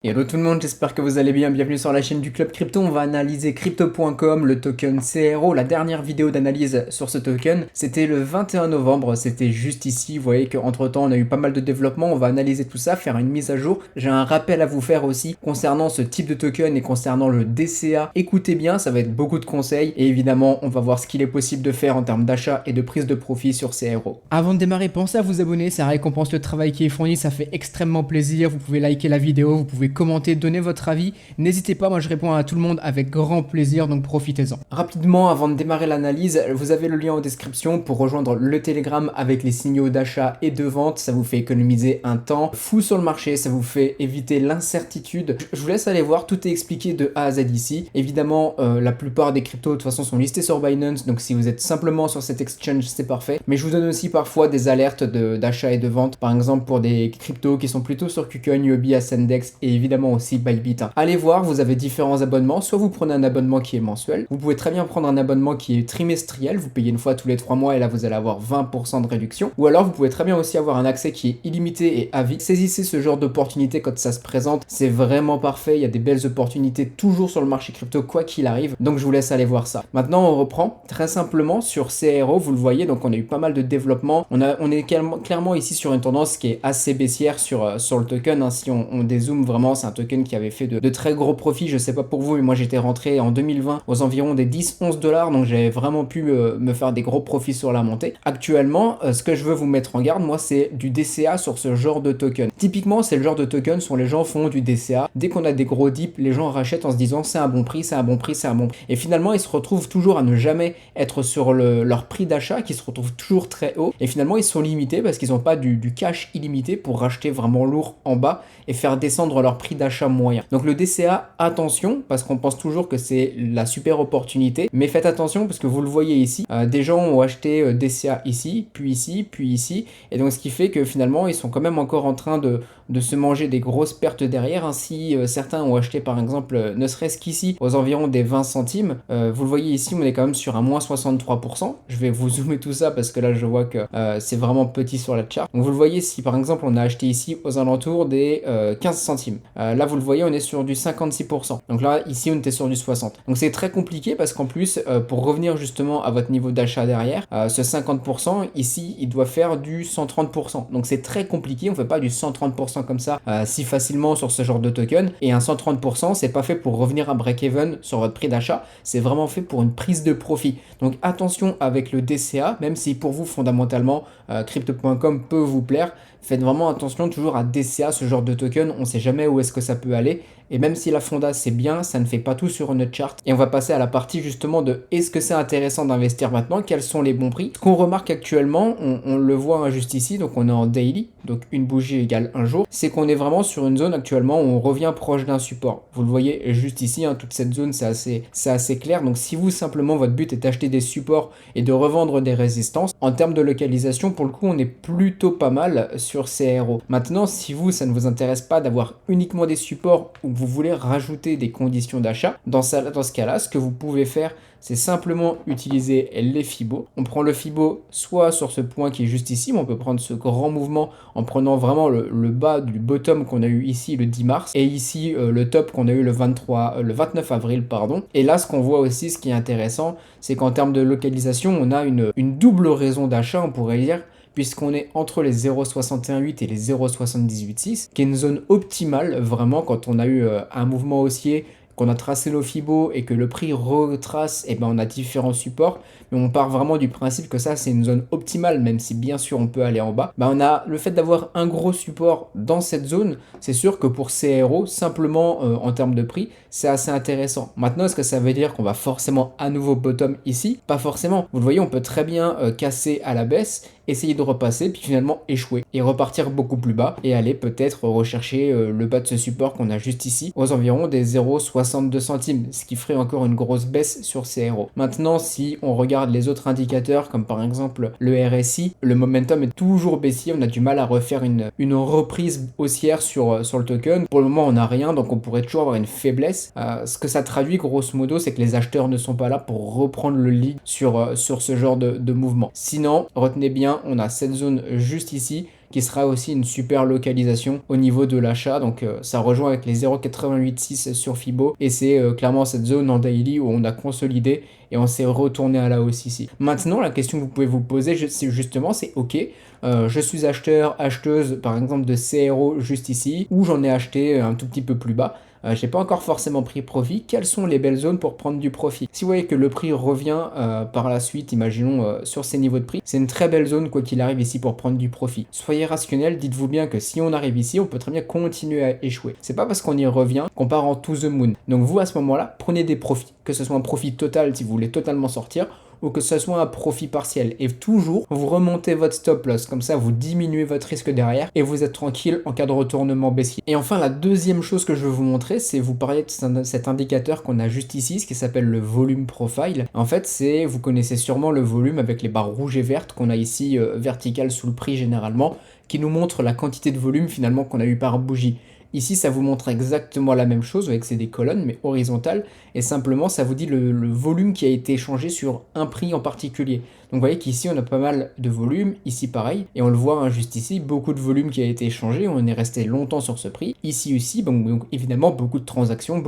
Hello tout le monde, j'espère que vous allez bien, bienvenue sur la chaîne du Club Crypto. On va analyser Crypto.com, le token CRO. La dernière vidéo d'analyse sur ce token, c'était le 21 novembre, c'était juste ici. Vous voyez qu'entre temps on a eu pas mal de développement, on va analyser tout ça, faire une mise à jour. J'ai un rappel à vous faire aussi concernant ce type de token et concernant le DCA. Écoutez bien, ça va être beaucoup de conseils et évidemment on va voir ce qu'il est possible de faire en termes d'achat et de prise de profit sur CRO. Avant de démarrer, pensez à vous abonner, ça récompense le travail qui est fourni, ça fait extrêmement plaisir. Vous pouvez liker la vidéo, vous pouvez commenter, donner votre avis. N'hésitez pas, moi je réponds à tout le monde avec grand plaisir, donc profitez-en. Rapidement, avant de démarrer l'analyse, vous avez le lien en description pour rejoindre le Telegram avec les signaux d'achat et de vente. Ça vous fait économiser un temps fou sur le marché, ça vous fait éviter l'incertitude. Je vous laisse aller voir, tout est expliqué de A à Z ici. Évidemment, la plupart des cryptos de toute façon sont listés sur Binance, donc si vous êtes simplement sur cet exchange, c'est parfait. Mais je vous donne aussi parfois des alertes d'achat et de vente, par exemple pour des cryptos qui sont plutôt sur KuCoin, Huobi, Ascendex et évidemment aussi Bybit. Allez voir, vous avez différents abonnements, soit vous prenez un abonnement qui est mensuel, vous pouvez très bien prendre un abonnement qui est trimestriel, vous payez une fois tous les 3 mois et là vous allez avoir 20% de réduction, ou alors vous pouvez très bien aussi avoir un accès qui est illimité et à vie. Saisissez ce genre d'opportunité quand ça se présente, c'est vraiment parfait, il y a des belles opportunités toujours sur le marché crypto quoi qu'il arrive, donc je vous laisse aller voir ça. Maintenant on reprend très simplement sur CRO, vous le voyez, donc on a eu pas mal de développement, on est clairement ici sur une tendance qui est assez baissière sur le token, si on dézoome vraiment, c'est un token qui avait fait de très gros profits, je sais pas pour vous, mais moi j'étais rentré en 2020 aux environs des 10-11 $, donc j'avais vraiment pu me faire des gros profits sur la montée. Actuellement, ce que je veux vous mettre en garde, moi, c'est du DCA sur ce genre de token. Typiquement, c'est le genre de token où les gens font du DCA. Dès qu'on a des gros dips, les gens rachètent en se disant c'est un bon prix, c'est un bon prix, c'est un bon prix. Et finalement, ils se retrouvent toujours à ne jamais être sur leur prix d'achat, qui se retrouve toujours très haut. Et finalement, ils sont limités parce qu'ils n'ont pas du cash illimité pour racheter vraiment lourd en bas et faire descendre leur prix d'achat moyen. Donc le DCA, attention, parce qu'on pense toujours que c'est la super opportunité, mais faites attention parce que vous le voyez ici, des gens ont acheté DCA ici, puis ici, puis ici, et donc ce qui fait que finalement ils sont quand même encore en train de se manger des grosses pertes derrière. Ainsi, certains ont acheté par exemple, ne serait-ce qu'ici, aux environs des 20 centimes, vous le voyez ici, on est quand même sur un moins 63%, je vais vous zoomer tout ça parce que là je vois que c'est vraiment petit sur la chart. Donc vous le voyez, si par exemple on a acheté ici aux alentours des 15 centimes, là vous le voyez, on est sur du 56%, donc là ici on était sur du 60, donc c'est très compliqué parce qu'en plus pour revenir justement à votre niveau d'achat derrière, ce 50% ici il doit faire du 130%, donc c'est très compliqué, on fait pas du 130% comme ça si facilement sur ce genre de token, et un 130% c'est pas fait pour revenir à break-even sur votre prix d'achat, c'est vraiment fait pour une prise de profit. Donc attention avec le DCA, même si pour vous fondamentalement Crypto.com peut vous plaire, faites vraiment attention toujours à DCA, ce genre de token, on sait jamais où est-ce que ça peut aller. Et même si la fonda c'est bien, ça ne fait pas tout sur une chart. Et on va passer à la partie justement de est-ce que c'est intéressant d'investir maintenant, quels sont les bons prix. Ce qu'on remarque actuellement, on le voit juste ici, donc on est en daily, donc une bougie égale un jour, c'est qu'on est vraiment sur une zone actuellement où on revient proche d'un support. Vous le voyez juste ici, toute cette zone c'est assez clair. Donc si vous simplement votre but est d'acheter des supports et de revendre des résistances, en termes de localisation pour le coup on est plutôt pas mal sur CRO. Maintenant si vous ça ne vous intéresse pas d'avoir uniquement des supports ou vous voulez rajouter des conditions d'achat, dans ce cas-là, ce que vous pouvez faire, c'est simplement utiliser les Fibo. On prend le Fibo soit sur ce point qui est juste ici, mais on peut prendre ce grand mouvement en prenant vraiment le bas du bottom qu'on a eu ici le 10 mars et ici le top qu'on a eu le 29 avril, pardon. Et là, ce qu'on voit aussi, ce qui est intéressant, c'est qu'en termes de localisation, on a une double raison d'achat, on pourrait dire, puisqu'on est entre les 0,618 et les 0,786, qui est une zone optimale vraiment quand on a eu un mouvement haussier, qu'on a tracé nos Fibo et que le prix retrace, et ben on a différents supports, mais on part vraiment du principe que ça c'est une zone optimale, même si bien sûr on peut aller en bas. Ben on a le fait d'avoir un gros support dans cette zone, c'est sûr que pour CRO, simplement en termes de prix, c'est assez intéressant. Maintenant, est-ce que ça veut dire qu'on va forcément à nouveau bottom ici? Pas forcément. Vous le voyez, on peut très bien casser à la baisse, essayer de repasser, puis finalement échouer et repartir beaucoup plus bas et aller peut-être rechercher le bas de ce support qu'on a juste ici aux environs des 0,62 centimes, ce qui ferait encore une grosse baisse sur CRO. Maintenant, si on regarde les autres indicateurs comme par exemple le RSI, le momentum est toujours baissier, on a du mal à refaire une reprise haussière sur le token. Pour le moment, on n'a rien, donc on pourrait toujours avoir une faiblesse. Ce que ça traduit grosso modo, c'est que les acheteurs ne sont pas là pour reprendre le lead sur ce genre de mouvement. Sinon, retenez bien, on a cette zone juste ici qui sera aussi une super localisation au niveau de l'achat. Donc ça rejoint avec les 0,886 sur Fibo et c'est clairement cette zone en daily où on a consolidé et on s'est retourné à la hausse ici. Maintenant, la question que vous pouvez vous poser, c'est justement, c'est ok, je suis acheteur, acheteuse par exemple de CRO juste ici, ou j'en ai acheté un tout petit peu plus bas. J'ai pas encore forcément pris profit. Quelles sont les belles zones pour prendre du profit? Si vous voyez que le prix revient par la suite, imaginons sur ces niveaux de prix, c'est une très belle zone quoi qu'il arrive ici pour prendre du profit. Soyez rationnel, dites-vous bien que si on arrive ici, on peut très bien continuer à échouer. C'est pas parce qu'on y revient qu'on part en to the moon. Donc vous à ce moment-là, prenez des profits, que ce soit un profit total si vous voulez totalement sortir, ou que ce soit un profit partiel. Et toujours, vous remontez votre stop loss. Comme ça, vous diminuez votre risque derrière et vous êtes tranquille en cas de retournement baissier. Et enfin, la deuxième chose que je veux vous montrer, c'est vous parler de cet indicateur qu'on a juste ici, ce qui s'appelle le volume profile. En fait, vous connaissez sûrement le volume avec les barres rouges et vertes qu'on a ici verticales sous le prix généralement, qui nous montre la quantité de volume finalement qu'on a eu par bougie. Ici, ça vous montre exactement la même chose, avec c'est des colonnes, mais horizontales, et simplement, ça vous dit le volume qui a été échangé sur un prix en particulier. Donc vous voyez qu'ici, on a pas mal de volume, ici pareil, et on le voit hein, juste ici, beaucoup de volume qui a été échangé, on est resté longtemps sur ce prix. Ici aussi, donc évidemment, beaucoup de transactions.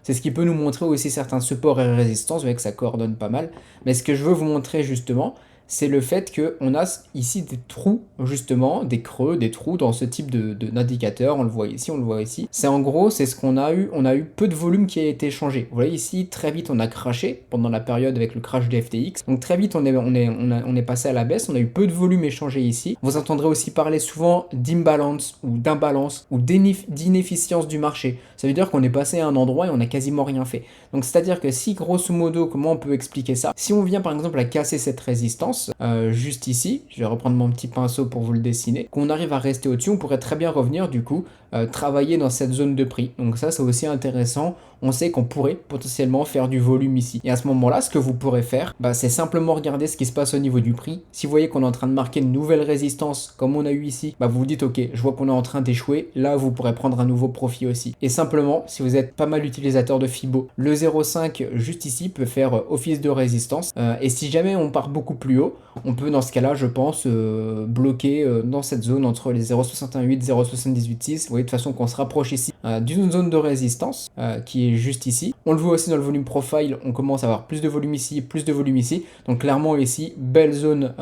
C'est ce qui peut nous montrer aussi certains supports et résistances, vous voyez que ça coordonne pas mal, mais ce que je veux vous montrer justement, c'est le fait qu'on a ici des trous, justement, des creux, des trous dans ce type d'indicateur. On le voit ici, on le voit ici. C'est en gros, c'est ce qu'on a eu. On a eu peu de volume qui a été échangé. Vous voyez ici, très vite, on a crashé pendant la période avec le crash de FTX. Donc très vite, on est passé à la baisse. On a eu peu de volume échangé ici. Vous entendrez aussi parler souvent d'imbalance ou d'imbalance ou d'inefficience du marché. Ça veut dire qu'on est passé à un endroit et on n'a quasiment rien fait. Donc c'est-à-dire que si, grosso modo, comment on peut expliquer ça? Si on vient par exemple à casser cette résistance, juste ici, je vais reprendre mon petit pinceau pour vous le dessiner, qu'on arrive à rester au-dessus, on pourrait très bien revenir du coup, travailler dans cette zone de prix. Donc ça c'est aussi intéressant, on sait qu'on pourrait potentiellement faire du volume ici. Et à ce moment-là, ce que vous pourrez faire, c'est simplement regarder ce qui se passe au niveau du prix. Si vous voyez qu'on est en train de marquer une nouvelle résistance, comme on a eu ici, vous vous dites ok, je vois qu'on est en train d'échouer, là vous pourrez prendre un nouveau profit aussi. Et simplement, si vous êtes pas mal utilisateur de Fibo, le 0,5 juste ici peut faire office de résistance. Et si jamais on part beaucoup plus haut, on peut dans ce cas-là, je pense, bloquer dans cette zone entre les 0,68 et 0,786. Vous voyez de toute façon qu'on se rapproche ici d'une zone de résistance qui est juste ici. On le voit aussi dans le volume profile, on commence à avoir plus de volume ici, plus de volume ici. Donc clairement ici, belle zone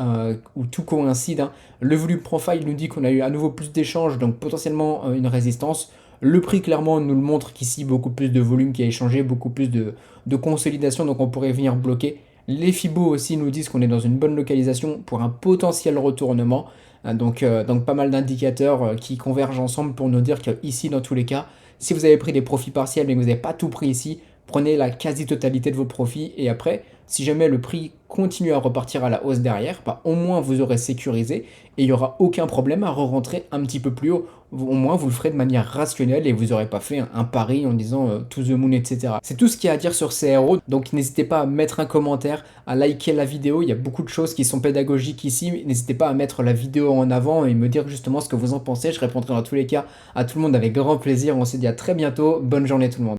où tout coïncide. Hein. Le volume profile nous dit qu'on a eu à nouveau plus d'échanges, donc potentiellement une résistance. Le prix clairement nous le montre qu'ici, beaucoup plus de volume qui a échangé, beaucoup plus de consolidation, donc on pourrait venir bloquer. Les Fibo aussi nous disent qu'on est dans une bonne localisation pour un potentiel retournement. Donc pas mal d'indicateurs qui convergent ensemble pour nous dire qu'ici, dans tous les cas, si vous avez pris des profits partiels mais que vous n'avez pas tout pris ici, prenez la quasi-totalité de vos profits et après, si jamais le prix continue à repartir à la hausse derrière, au moins vous aurez sécurisé et il n'y aura aucun problème à re-rentrer un petit peu plus haut. Au moins vous le ferez de manière rationnelle et vous n'aurez pas fait un pari en disant to the moon, etc. C'est tout ce qu'il y a à dire sur CRO, donc n'hésitez pas à mettre un commentaire, à liker la vidéo, il y a beaucoup de choses qui sont pédagogiques ici, n'hésitez pas à mettre la vidéo en avant et me dire justement ce que vous en pensez, je répondrai dans tous les cas à tout le monde avec grand plaisir, on se dit à très bientôt, bonne journée tout le monde.